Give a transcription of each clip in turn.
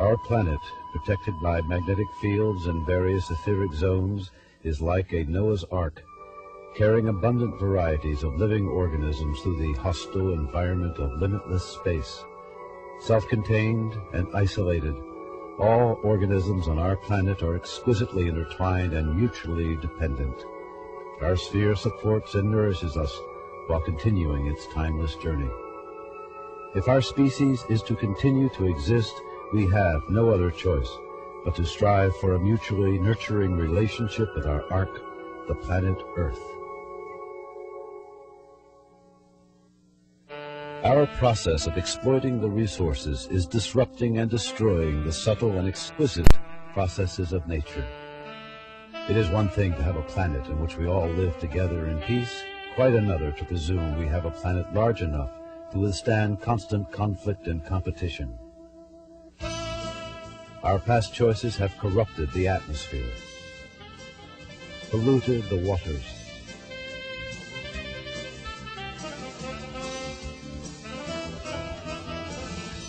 Our planet, protected by magnetic fields and various etheric zones, is like a Noah's Ark, carrying abundant varieties of living organisms through the hostile environment of limitless space. Self-contained and isolated, all organisms on our planet are exquisitely intertwined and mutually dependent. Our sphere supports and nourishes us while continuing its timeless journey. If our species is to continue to exist, we have no other choice but to strive for a mutually nurturing relationship with our ark, the planet Earth. Our process of exploiting the resources is disrupting and destroying the subtle and exquisite processes of nature. It is one thing to have a planet in which we all live together in peace, quite another to presume we have a planet large enough to withstand constant conflict and competition. Our past choices have corrupted the atmosphere, polluted the waters,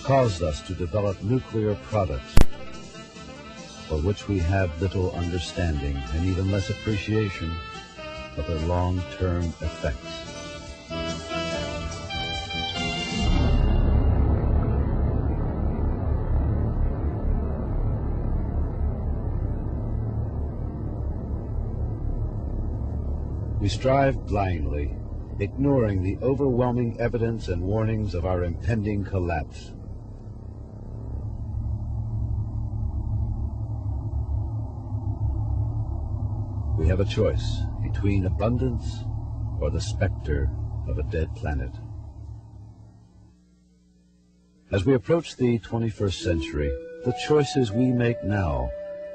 caused us to develop nuclear products for which we have little understanding and even less appreciation of their long-term effects. We strive blindly, ignoring the overwhelming evidence and warnings of our impending collapse. We have a choice between abundance or the specter of a dead planet. As we approach the 21st century, the choices we make now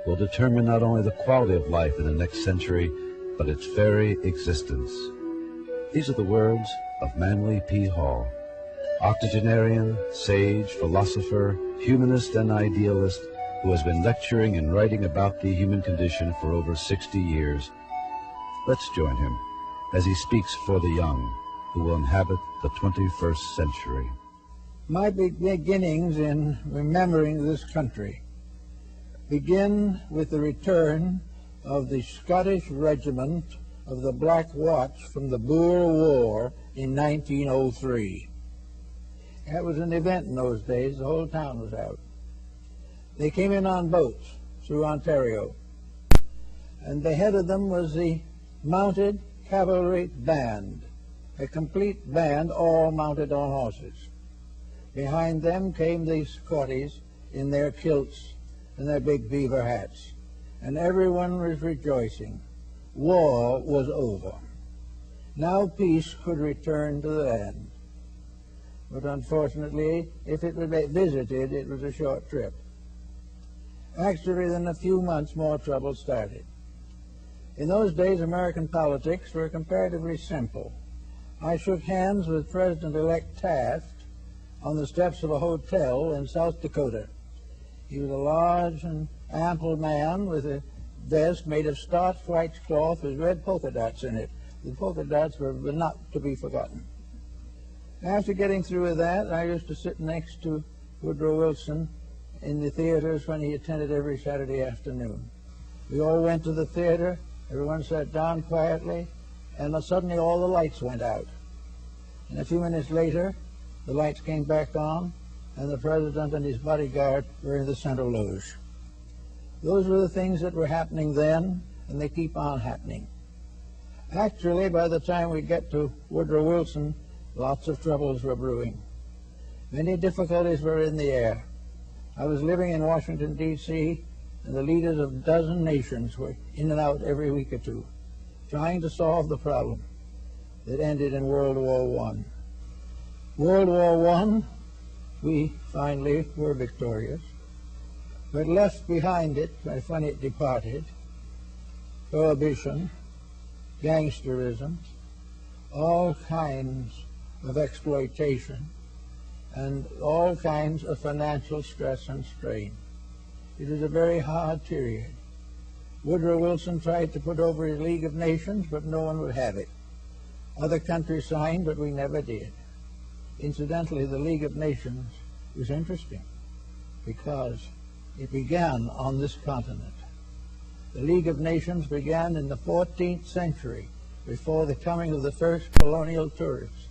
will determine not only the quality of life in the next century, but its very existence. These are the words of Manly P. Hall, octogenarian, sage, philosopher, humanist, and idealist, who has been lecturing and writing about the human condition for over 60 years. Let's join him as he speaks for the young who will inhabit the 21st century. My beginnings in remembering this country begin with the return of the Scottish Regiment of the Black Watch from the Boer War in 1903. That was an event in those days. The whole town was out. They came in on boats through Ontario, and the head of them was the Mounted Cavalry Band, a complete band all mounted on horses. Behind them came the Scotties in their kilts and their big beaver hats, and everyone was rejoicing. War was over. Now peace could return to the land. But unfortunately, if it was visited, it was a short trip. Actually, in a few months, more trouble started. In those days, American politics were comparatively simple. I shook hands with President-elect Taft on the steps of a hotel in South Dakota. He was a large and ample man with a desk made of starched white cloth with red polka dots in it. The polka dots were not to be forgotten. After getting through with that, I used to sit next to Woodrow Wilson in the theaters when he attended every Saturday afternoon. We all went to the theater, everyone sat down quietly, and suddenly all the lights went out. And a few minutes later, the lights came back on, and the president and his bodyguard were in the center loge. Those were the things that were happening then, and they keep on happening. Actually, by the time we get to Woodrow Wilson, lots of troubles were brewing. Many difficulties were in the air. I was living in Washington, D.C., and the leaders of a dozen nations were in and out every week or two, trying to solve the problem that ended in World War I. World War I, we finally were victorious, but left behind it, when it departed, prohibition, gangsterism, all kinds of exploitation, and all kinds of financial stress and strain. It was a very hard period. Woodrow Wilson tried to put over his League of Nations, but no one would have it. Other countries signed, but we never did. Incidentally, the League of Nations was interesting because it began on this continent. The League of Nations began in the 14th century, before the coming of the first colonial tourists.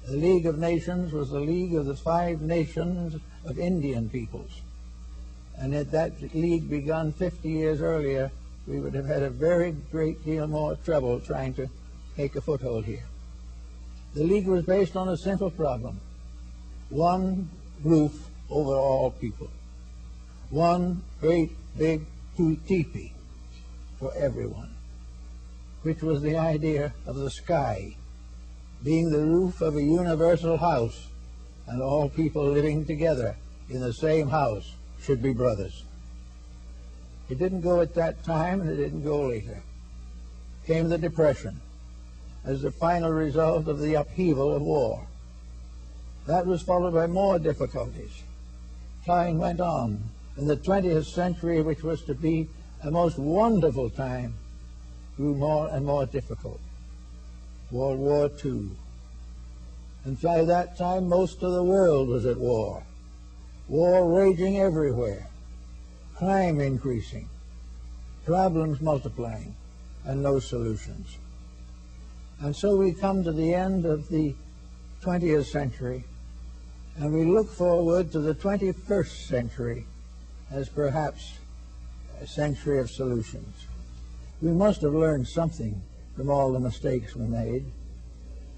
The League of Nations was the league of the 5 nations of Indian peoples. And had that league begun 50 years earlier, we would have had a very great deal more trouble trying to take a foothold here. The league was based on a simple problem: one roof over all people, one great big teepee for everyone, which was the idea of the sky being the roof of a universal house, and all people living together in the same house should be brothers. It didn't go at that time, and it didn't go later. Came the Depression as the final result of the upheaval of war. That was followed by more difficulties. Time went on, and the 20th century, which was to be a most wonderful time, grew more and more difficult. World War II. And by that time, most of the world was at war. War raging everywhere, crime increasing, problems multiplying, and no solutions. And so we come to the end of the 20th century, and we look forward to the 21st century as perhaps a century of solutions. We must have learned something from all the mistakes we made.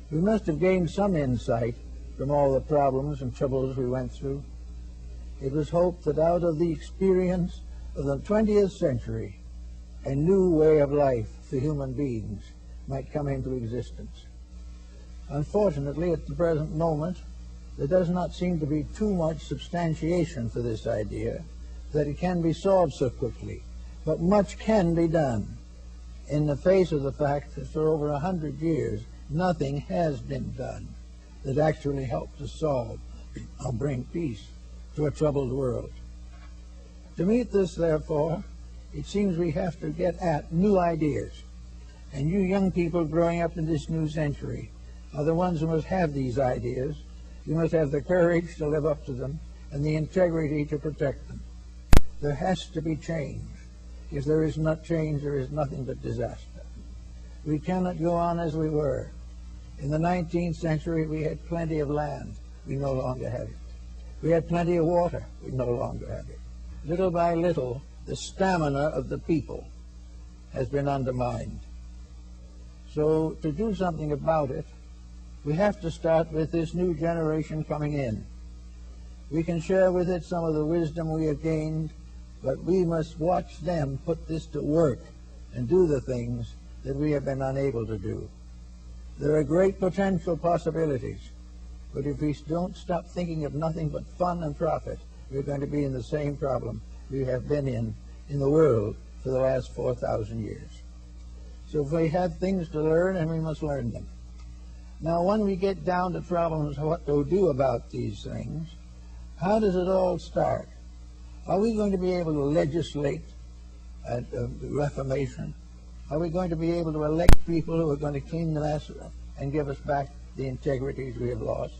We must have gained some insight from all the problems and troubles we went through. It was hoped that out of the experience of the 20th century, a new way of life for human beings might come into existence. Unfortunately, at the present moment, there does not seem to be too much substantiation for this idea that it can be solved so quickly, but much can be done in the face of the fact that for over 100 years, nothing has been done that actually helped to solve or bring peace to a troubled world. To meet this, therefore, it seems we have to get at new ideas. And you young people growing up in this new century are the ones who must have these ideas. You must have the courage to live up to them and the integrity to protect them. There has to be change. If there is not change, there is nothing but disaster. We cannot go on as we were. In the 19th century, we had plenty of land. We no longer have it. We had plenty of water. We no longer have it. Little by little, the stamina of the people has been undermined. So to do something about it, we have to start with this new generation coming in. We can share with it some of the wisdom we have gained, but we must watch them put this to work and do the things that we have been unable to do. There are great potential possibilities, but if we don't stop thinking of nothing but fun and profit, we're going to be in the same problem we have been in the world for the last 4,000 years. So if we have things to learn, and we must learn them. Now, when we get down to problems, what to do about these things, how does it all start? Are we going to be able to legislate at Reformation? Are we going to be able to elect people who are going to clean the mess and give us back the integrities we have lost?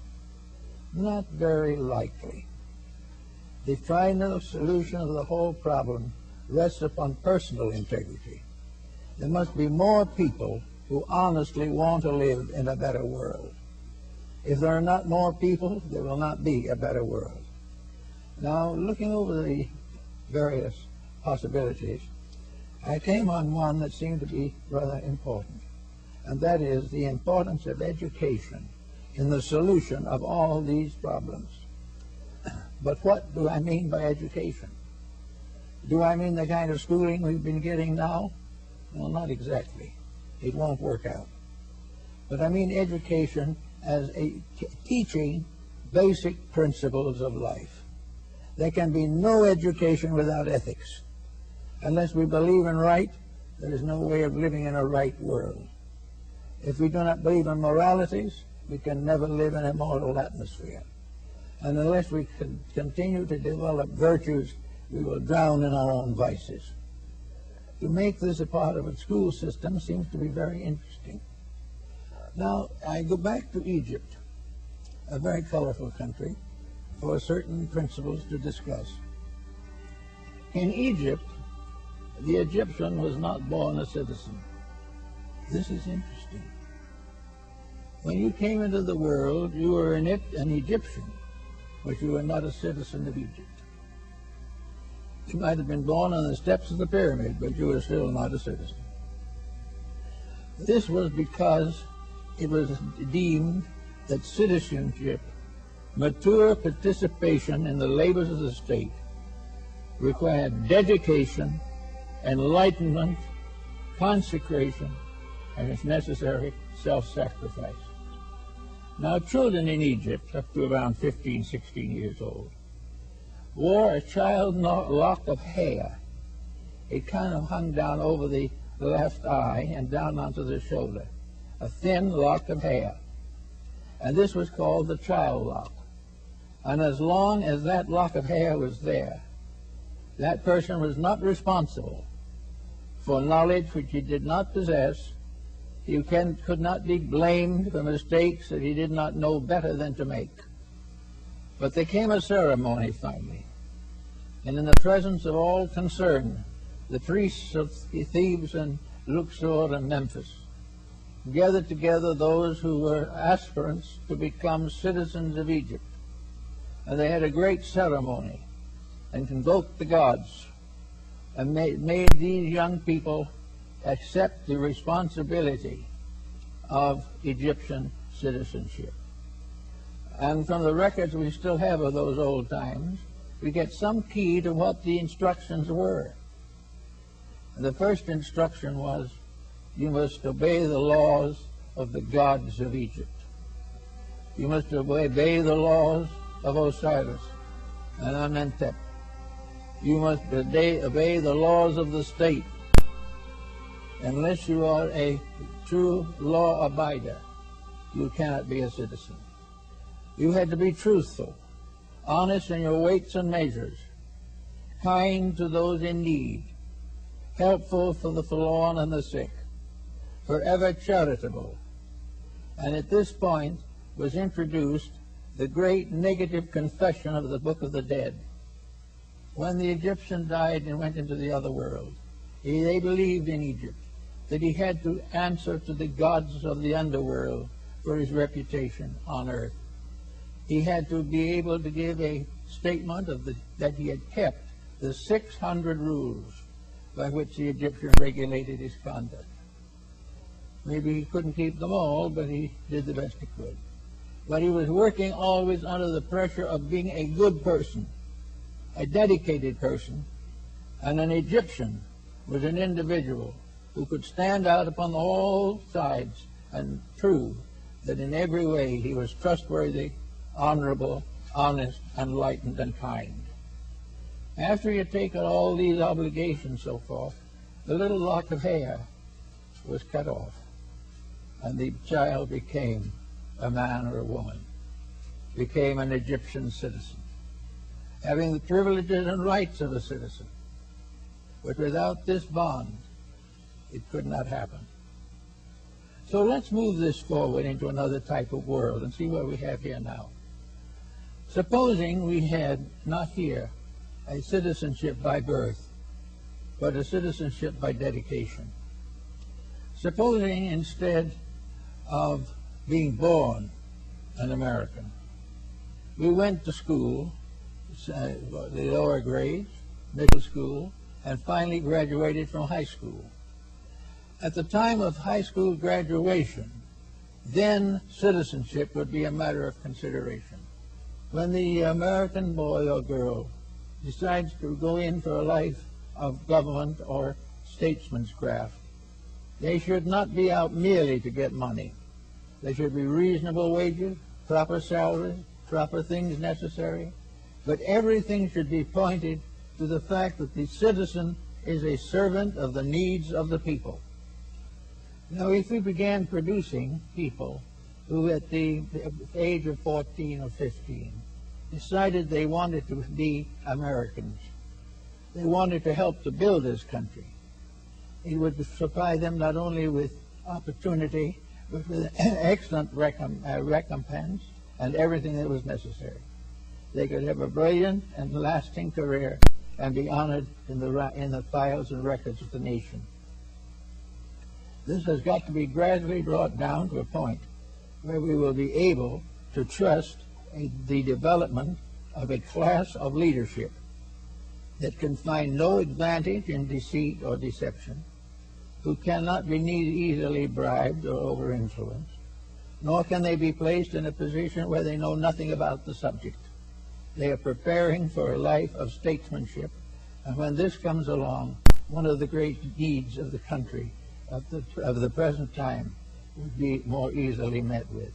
Not very likely. The final solution of the whole problem rests upon personal integrity. There must be more people who honestly want to live in a better world. If there are not more people, there will not be a better world. Now, looking over the various possibilities, I came on one that seemed to be rather important, and that is the importance of education in the solution of all these problems. But what do I mean by education? Do I mean the kind of schooling we've been getting now? Well, not exactly. It won't work out. But I mean education as teaching basic principles of life. There can be no education without ethics. Unless we believe in right, there is no way of living in a right world. If we do not believe in moralities, we can never live in a moral atmosphere. And unless we continue to develop virtues, we will drown in our own vices. To make this a part of a school system seems to be very interesting. Now, I go back to Egypt, a very colorful country, for certain principles to discuss. In Egypt, the Egyptian was not born a citizen. This is interesting. When you came into the world, you were in it an Egyptian, but you were not a citizen of Egypt. You might have been born on the steps of the pyramid, but you were still not a citizen. This was because it was deemed that citizenship, mature participation in the labors of the state, required dedication, enlightenment, consecration, and, if necessary, self-sacrifice. Now, children in Egypt, up to around 15, 16 years old, wore a child lock of hair. It kind of hung down over the left eye and down onto the shoulder, a thin lock of hair. And this was called the child lock. And as long as that lock of hair was there, that person was not responsible for knowledge which he did not possess. He could not be blamed for mistakes that he did not know better than to make. But there came a ceremony finally, and in the presence of all concerned, the priests of Thebes and Luxor and Memphis gathered together those who were aspirants to become citizens of Egypt. And they had a great ceremony and invoked the gods and made these young people accept the responsibility of Egyptian citizenship. And from the records we still have of those old times, we get some key to what the instructions were. And the first instruction was, you must obey the laws of the gods of Egypt. You must obey the laws of Osiris and Amenhotep. You must obey the laws of the state. Unless you are a true law abider, you cannot be a citizen. You had to be truthful, honest in your weights and measures, kind to those in need, helpful for the forlorn and the sick, forever charitable. And at this point was introduced the great negative confession of the Book of the Dead. When the Egyptian died and went into the other world, they believed in Egypt that he had to answer to the gods of the underworld for his reputation on earth. He had to be able to give a statement that he had kept the 600 rules by which the Egyptian regulated his conduct. Maybe he couldn't keep them all, but he did the best he could. But he was working always under the pressure of being a good person, a dedicated person, and an Egyptian was an individual who could stand out upon all sides and prove that in every way he was trustworthy, honorable, honest, enlightened, and kind. After he had taken all these obligations so forth, the little lock of hair was cut off, and the child became a man or a woman, became an Egyptian citizen, having the privileges and rights of a citizen. But without this bond, it could not happen. So let's move this forward into another type of world and see what we have here now. Supposing we had not here a citizenship by birth, but a citizenship by dedication. Supposing instead of being born an American, we went to school, the lower grades, middle school, and finally graduated from high school. At the time of high school graduation, then citizenship would be a matter of consideration. When the American boy or girl decides to go in for a life of government or statesman's craft, they should not be out merely to get money. There should be reasonable wages, proper salaries, proper things necessary, but everything should be pointed to the fact that the citizen is a servant of the needs of the people. Now, if we began producing people who at the age of 14 or 15 decided they wanted to be Americans, they wanted to help to build this country, it would supply them not only with opportunity, but with excellent recompense and everything that was necessary. They could have a brilliant and lasting career and be honored in the files and records of the nation. This has got to be gradually brought down to a point where we will be able to trust the development of a class of leadership that can find no advantage in deceit or deception, who cannot be easily bribed or over-influenced, nor can they be placed in a position where they know nothing about the subject. They are preparing for a life of statesmanship, and when this comes along, one of the great needs of the country of the present time would be more easily met with.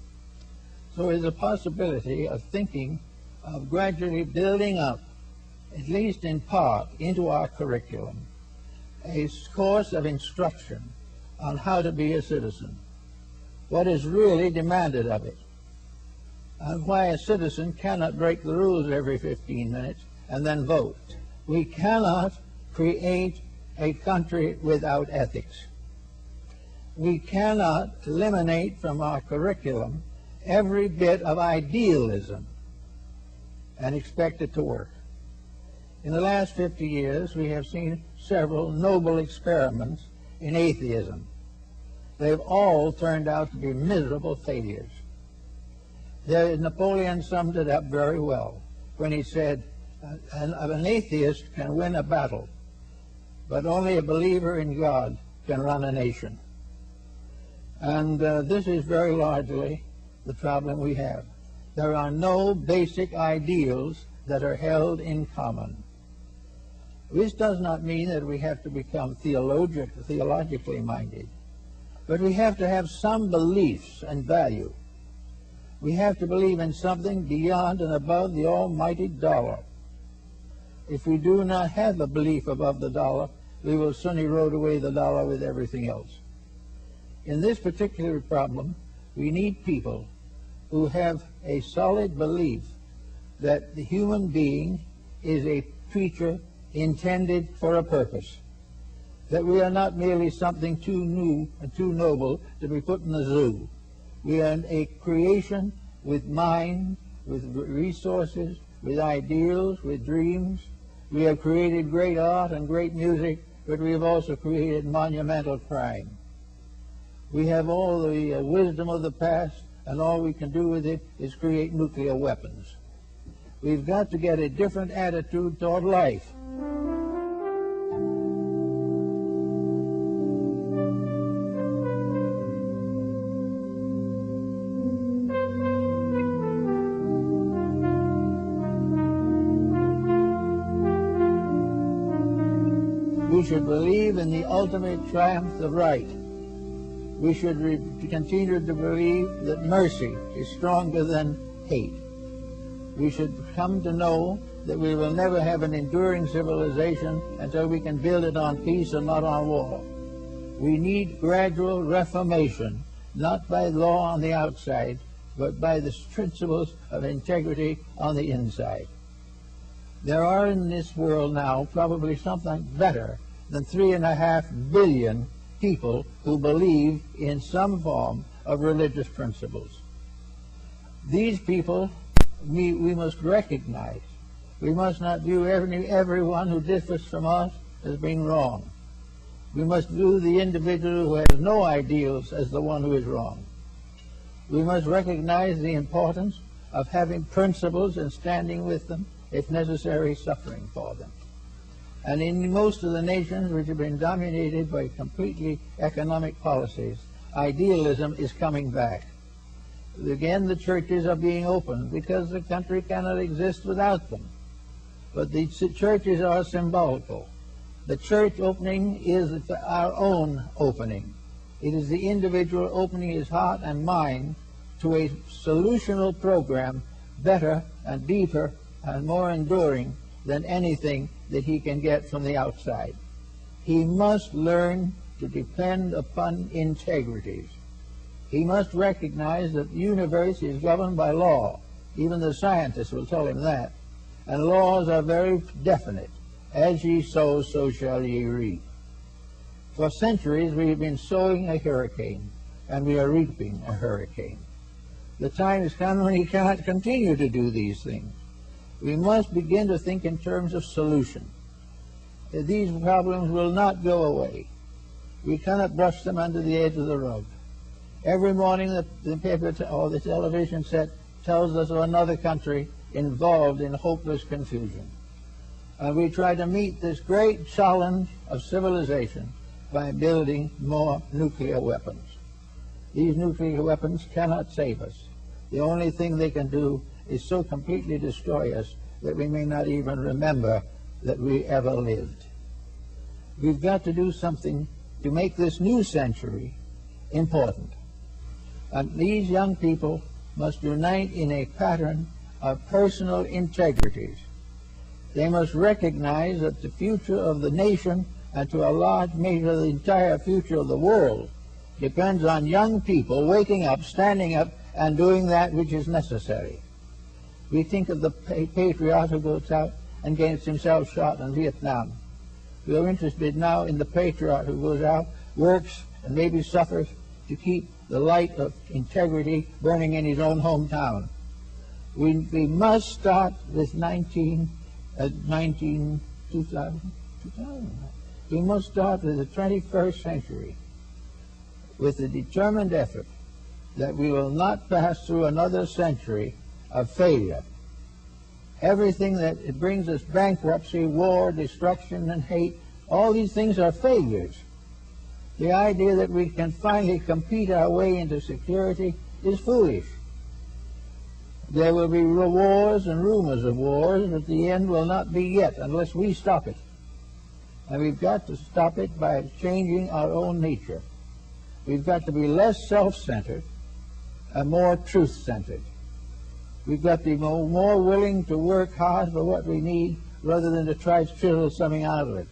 So there's a possibility of thinking of gradually building up, at least in part, into our curriculum, a course of instruction on how to be a citizen, what is really demanded of it, and why a citizen cannot break the rules every 15 minutes and then vote. We cannot create a country without ethics. We cannot eliminate from our curriculum every bit of idealism and expect it to work. In the last 50 years, we have seen several noble experiments in atheism. They've all turned out to be miserable failures. Napoleon summed it up very well when he said, an atheist can win a battle, but only a believer in God can run a nation. And this is very largely the problem we have. There are no basic ideals that are held in common. This does not mean that we have to become theologically minded, but we have to have some beliefs and value. We have to believe in something beyond and above the almighty dollar. If we do not have a belief above the dollar, we will soon erode away the dollar with everything else. In this particular problem, we need people who have a solid belief that the human being is a creature intended for a purpose, that we are not merely something too new and too noble to be put in the zoo. We are a creation with mind, with resources, with ideals, with dreams. We have created great art and great music, but we have also created monumental crime. We have all the wisdom of the past, and all we can do with it is create nuclear weapons. We've got to get a different attitude toward life. We should believe in the ultimate triumph of right. We should continue to believe that mercy is stronger than hate. We should come to know that we will never have an enduring civilization until we can build it on peace and not on war. We need gradual reformation, not by law on the outside, but by the principles of integrity on the inside. There are in this world now probably something better than 3.5 billion people who believe in some form of religious principles. These people we must recognize. We must not view everyone who differs from us as being wrong. We must view the individual who has no ideals as the one who is wrong. We must recognize the importance of having principles and standing with them, if necessary, suffering for them. And in most of the nations which have been dominated by completely economic policies, idealism is coming back. Again, the churches are being opened because the country cannot exist without them. But the churches are symbolical. The church opening is our own opening. It is the individual opening his heart and mind to a solutional program better and deeper and more enduring than anything that he can get from the outside. He must learn to depend upon integrities. He must recognize that the universe is governed by law. Even the scientists will tell him that. And laws are very definite. As ye sow, so shall ye reap. For centuries we have been sowing a hurricane, and we are reaping a hurricane. The time has come when he cannot continue to do these things. We must begin to think in terms of solution. these problems will not go away. We cannot brush them under the edge of the rug. Every morning the paper or the television set tells us of another country involved in hopeless confusion. And we try to meet this great challenge of civilization by building more nuclear weapons. These nuclear weapons cannot save us. The only thing they can do is so completely destroy us that we may not even remember that we ever lived. We've got to do something to make this new century important. And these young people must unite in a pattern of personal integrities. They must recognize that the future of the nation, and to a large measure the entire future of the world, depends on young people waking up, standing up, and doing that which is necessary. We think of the patriot who goes out and gets himself shot in Vietnam. We are interested now in the patriot who goes out, works, and maybe suffers to keep the light of integrity burning in his own hometown. We must start with 2000. We must start with the 21st century with the determined effort that we will not pass through another century of failure. Everything that it brings us bankruptcy, war, destruction, and hate, all these things are failures. The idea that we can finally compete our way into security is foolish. There will be wars and rumors of wars, but the end will not be yet unless we stop it. And we've got to stop it by changing our own nature. We've got to be less self-centered and more truth-centered. We've got to be more willing to work hard for what we need rather than to try to chisel something out of it.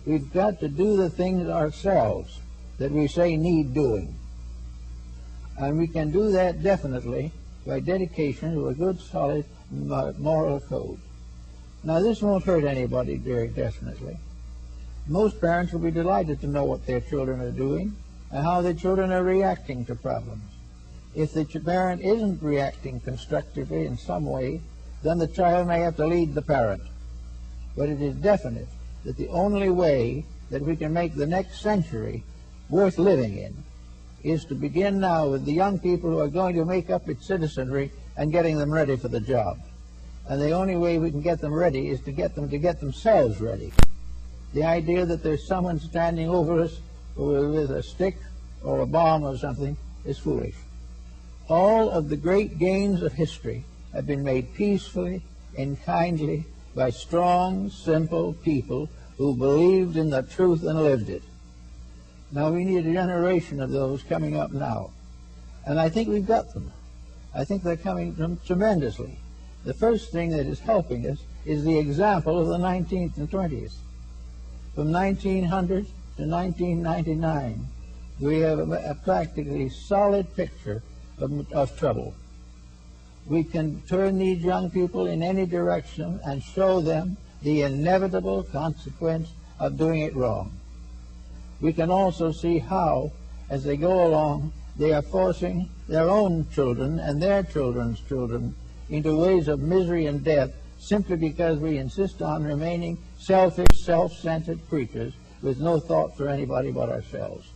We've got to do the things ourselves that we say need doing. And we can do that definitely by dedication to a good, solid moral code. Now, this won't hurt anybody very definitely. Most parents will be delighted to know what their children are doing and how their children are reacting to problems. If the parent isn't reacting constructively in some way, then the child may have to lead the parent. But it is definite that the only way that we can make the next century worth living in is to begin now with the young people who are going to make up its citizenry and getting them ready for the job. And the only way we can get them ready is to get them to get themselves ready. The idea that there's someone standing over us with a stick or a bomb or something is foolish. All of the great gains of history have been made peacefully and kindly by strong, simple people who believed in the truth and lived it. Now we need a generation of those coming up now. And I think we've got them. I think they're coming tremendously. The first thing that is helping us is the example of the 19th and 20th. From 1900 to 1999, we have a practically solid picture of trouble. We can turn these young people in any direction and show them the inevitable consequence of doing it wrong. We can also see how, as they go along, they are forcing their own children and their children's children into ways of misery and death simply because we insist on remaining selfish, self-centered creatures with no thought for anybody but ourselves.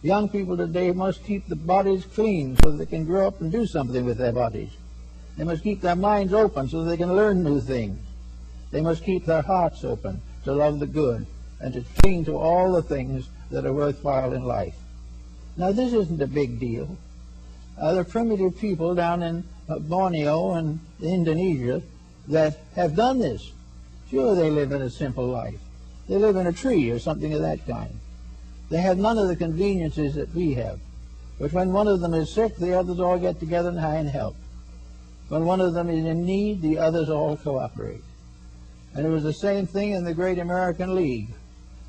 Young people today must keep their bodies clean so that they can grow up and do something with their bodies. They must keep their minds open so that they can learn new things. They must keep their hearts open to love the good and to cling to all the things that are worthwhile in life. Now, this isn't a big deal. There are primitive people down in Borneo and Indonesia that have done this. Sure, they live in a simple life. They live in a tree or something of that kind. They have none of the conveniences that we have. But when one of them is sick, the others all get together and help. When one of them is in need, the others all cooperate. And it was the same thing in the Great American League,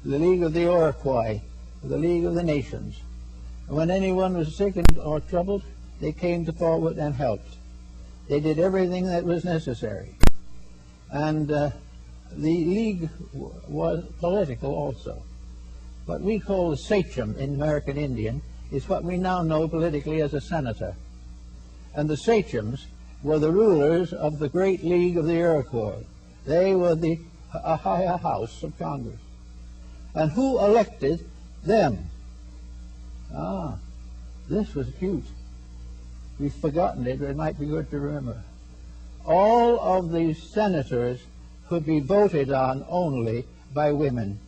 the League of the Iroquois, the League of the Nations. And when anyone was sick or troubled, they came forward and helped. They did everything that was necessary. And the League was political also. What we call a sachem in American Indian is what we now know politically as a senator. And the sachems were the rulers of the Great League of the Iroquois. They were the a higher house of Congress. And who elected them? This was cute. We've forgotten it, but it might be good to remember. All of these senators could be voted on only by women.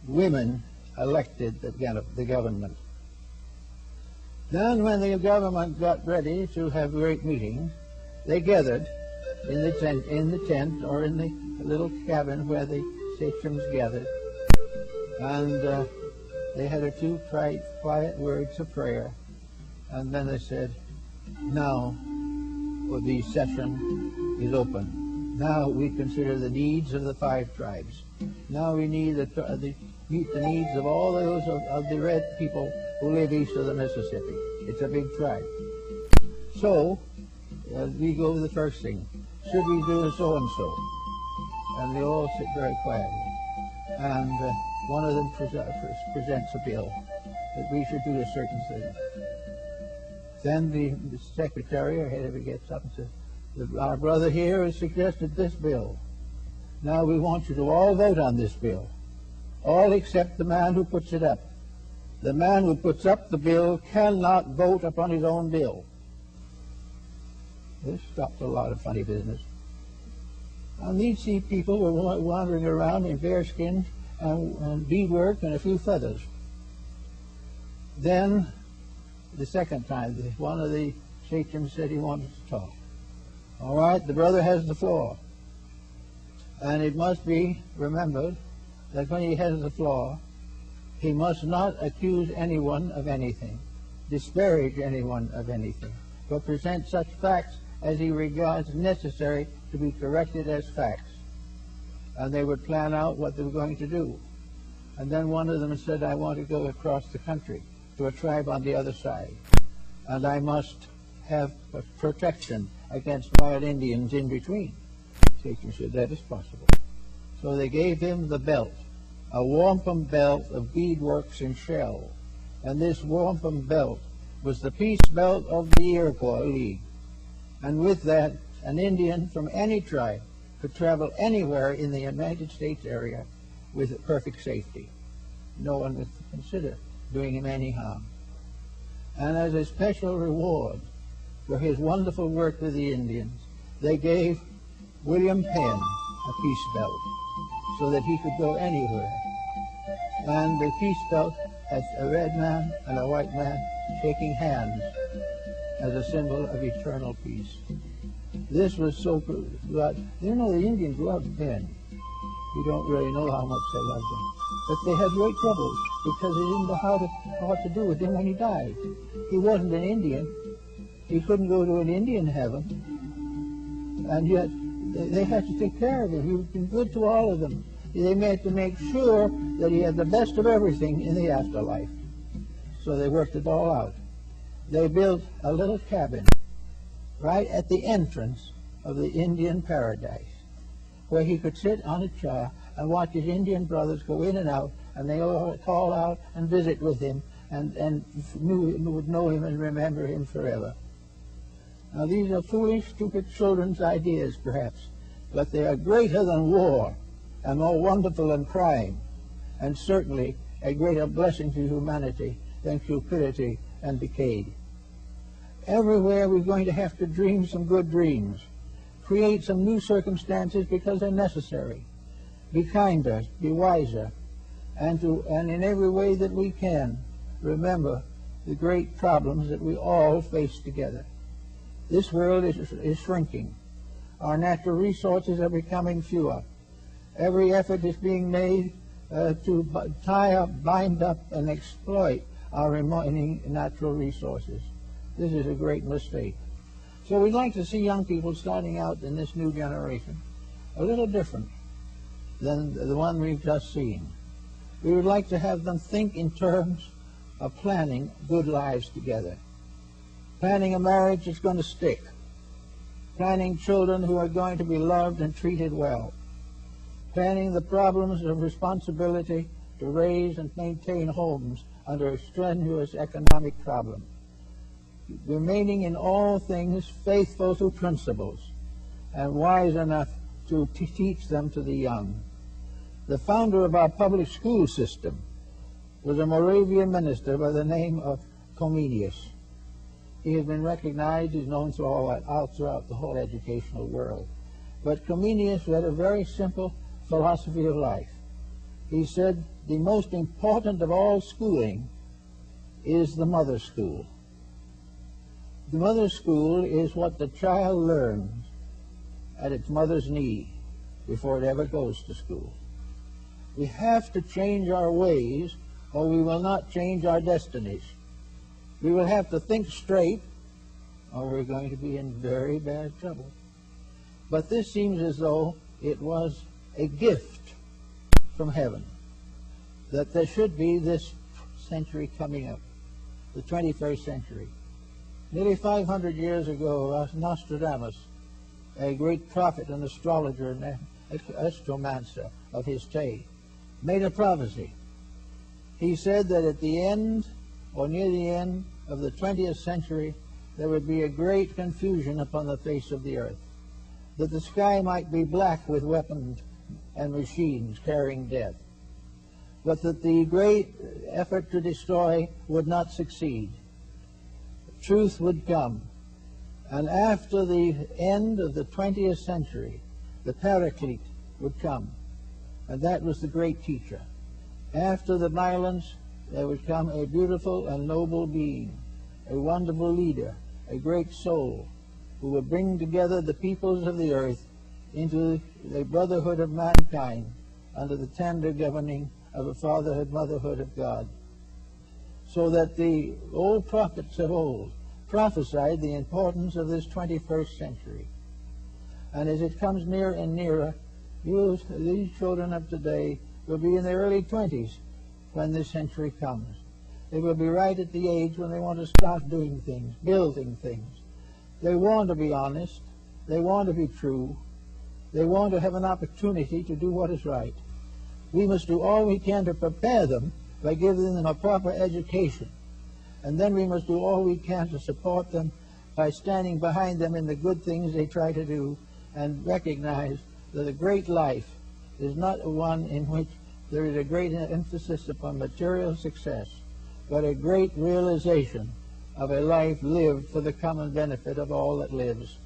Women elected the government. Then when the government got ready to have great meetings, they gathered in the tent or in the little cabin where the sachems gathered, and they had a few quiet words of prayer, and then they said, now the session is open. Now we consider the needs of the 5 tribes. Now we need meet the needs of all those of the red people who live east of the Mississippi. It's a big tribe. So we go to the first thing. Should we do so-and-so? And they all sit very quietly. And one of them presents a bill that we should do a certain thing. Then the secretary or whoever gets up and says, our brother here has suggested this bill. Now we want you to all vote on this bill. All except the man who puts it up. The man who puts up the bill cannot vote upon his own bill. This stopped a lot of funny business. And these people were wandering around in bearskins and beadwork and a few feathers. Then, the second time, one of the sachems said he wanted to talk. All right, the brother has the floor. And it must be remembered that when he has the floor, he must not accuse anyone of anything, disparage anyone of anything, but present such facts as he regards necessary to be corrected as facts. And they would plan out what they were going to do. And then one of them said, I want to go across the country to a tribe on the other side, and I must have protection against wild Indians in between. Sachem said, that is possible. So they gave him the belt, a wampum belt of beadworks and shell. And this wampum belt was the peace belt of the Iroquois League. And with that, an Indian from any tribe could travel anywhere in the United States area with perfect safety. No one would consider doing him any harm. And as a special reward for his wonderful work with the Indians, they gave William Penn a peace belt so that he could go anywhere. And the peace belt had a red man and a white man shaking hands as a symbol of eternal peace. This was so good. You know, the Indians loved Penn. We don't really know how much they loved him. But they had great troubles because they didn't know what to do with him when he died. He wasn't an Indian. He couldn't go to an Indian heaven. And yet they had to take care of him. He was been good to all of them. They had to make sure that he had the best of everything in the afterlife. So they worked it all out. They built a little cabin right at the entrance of the Indian paradise, where he could sit on a chair and watch his Indian brothers go in and out, and they all call out and visit with him, and would know him and remember him forever. Now these are foolish, stupid children's ideas, perhaps, but they are greater than war, and more wonderful than crime, and certainly a greater blessing to humanity than cupidity and decay. Everywhere we're going to have to dream some good dreams, create some new circumstances because they're necessary, be kinder, be wiser, and in every way that we can, remember the great problems that we all face together. This world is shrinking. Our natural resources are becoming fewer. Every effort is being made to tie up, bind up, and exploit our remaining natural resources. This is a great mistake. So we'd like to see young people starting out in this new generation a little different than the one we've just seen. We would like to have them think in terms of planning good lives together, planning a marriage that's going to stick, planning children who are going to be loved and treated well, planning the problems of responsibility to raise and maintain homes under a strenuous economic problem, remaining in all things faithful to principles and wise enough to teach them to the young. The founder of our public school system was a Moravian minister by the name of Comenius. He has been recognized, he's known throughout the whole educational world. But Comenius had a very simple philosophy of life. He said the most important of all schooling is the mother school. The mother school is what the child learns at its mother's knee before it ever goes to school. We have to change our ways or we will not change our destinies. We will have to think straight or we're going to be in very bad trouble. But this seems as though it was a gift from heaven that there should be this century coming up, the 21st century. Nearly 500 years ago, Nostradamus, a great prophet and astrologer and astromancer of his day, made a prophecy. He said that at the end, or near the end of the 20th century, there would be a great confusion upon the face of the earth, that the sky might be black with weapons and machines carrying death, but that the great effort to destroy would not succeed. Truth would come, and after the end of the 20th century, the Paraclete would come, and that was the great teacher. After the violence, there would come a beautiful and noble being, a wonderful leader, a great soul, who would bring together the peoples of the earth into the brotherhood of mankind under the tender governing of the fatherhood, motherhood of God. So that the old prophets of old prophesied the importance of this 21st century. And as it comes nearer and nearer, these children of today will be in their early 20s when this century comes. They will be right at the age when they want to start doing things, building things. They want to be honest. They want to be true. They want to have an opportunity to do what is right. We must do all we can to prepare them by giving them a proper education. And then we must do all we can to support them by standing behind them in the good things they try to do and recognize that a great life is not one in which there is a great emphasis upon material success, but a great realization of a life lived for the common benefit of all that lives.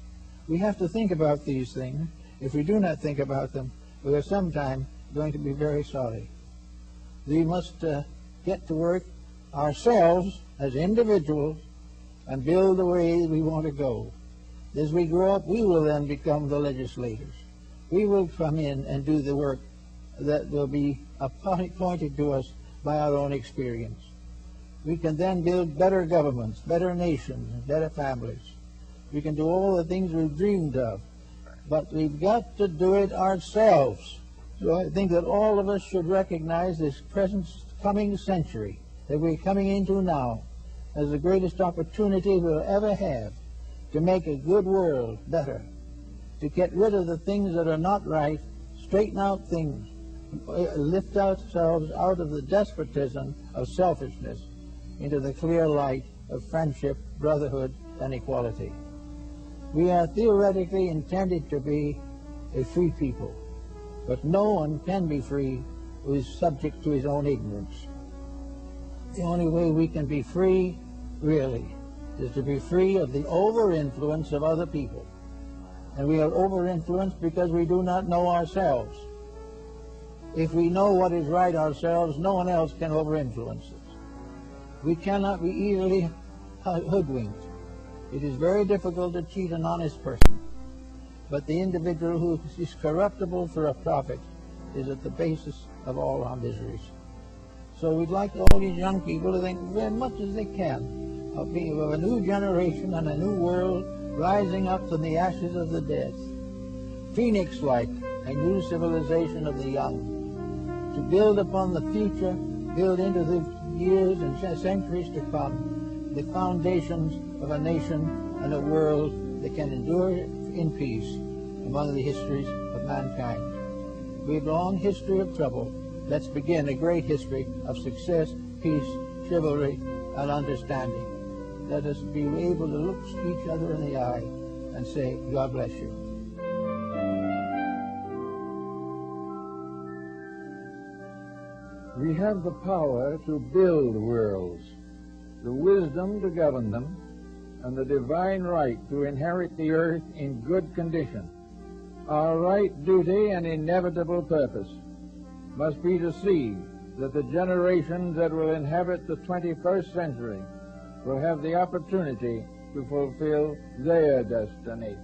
We have to think about these things. If we do not think about them, we are sometime going to be very sorry. We must get to work ourselves as individuals and build the way we want to go. As we grow up, we will then become the legislators. We will come in and do the work that will be appointed to us by our own experience. We can then build better governments, better nations, better families. We can do all the things we've dreamed of, but we've got to do it ourselves. So I think that all of us should recognize this present coming century that we're coming into now as the greatest opportunity we'll ever have to make a good world better, to get rid of the things that are not right, straighten out things, lift ourselves out of the despotism of selfishness into the clear light of friendship, brotherhood, and equality. We are theoretically intended to be a free people, but no one can be free who is subject to his own ignorance. The only way we can be free, really, is to be free of the over-influence of other people. And we are over-influenced because we do not know ourselves. If we know what is right ourselves, no one else can over-influence us. We cannot be easily hoodwinked. It is very difficult to cheat an honest person. But the individual who is corruptible for a profit is at the basis of all our miseries. So we'd like all these young people to think as much as they can of a new generation and a new world rising up from the ashes of the dead. Phoenix-like, a new civilization of the young, to build upon the future, build into the years and centuries to come, the foundations of a nation and a world that can endure in peace among the histories of mankind. We have a long history of trouble. Let's begin a great history of success, peace, chivalry, and understanding. Let us be able to look each other in the eye and say, God bless you. We have the power to build worlds, the wisdom to govern them, and the divine right to inherit the earth in good condition. Our right, duty, and inevitable purpose must be to see that the generations that will inhabit the 21st century will have the opportunity to fulfill their destiny.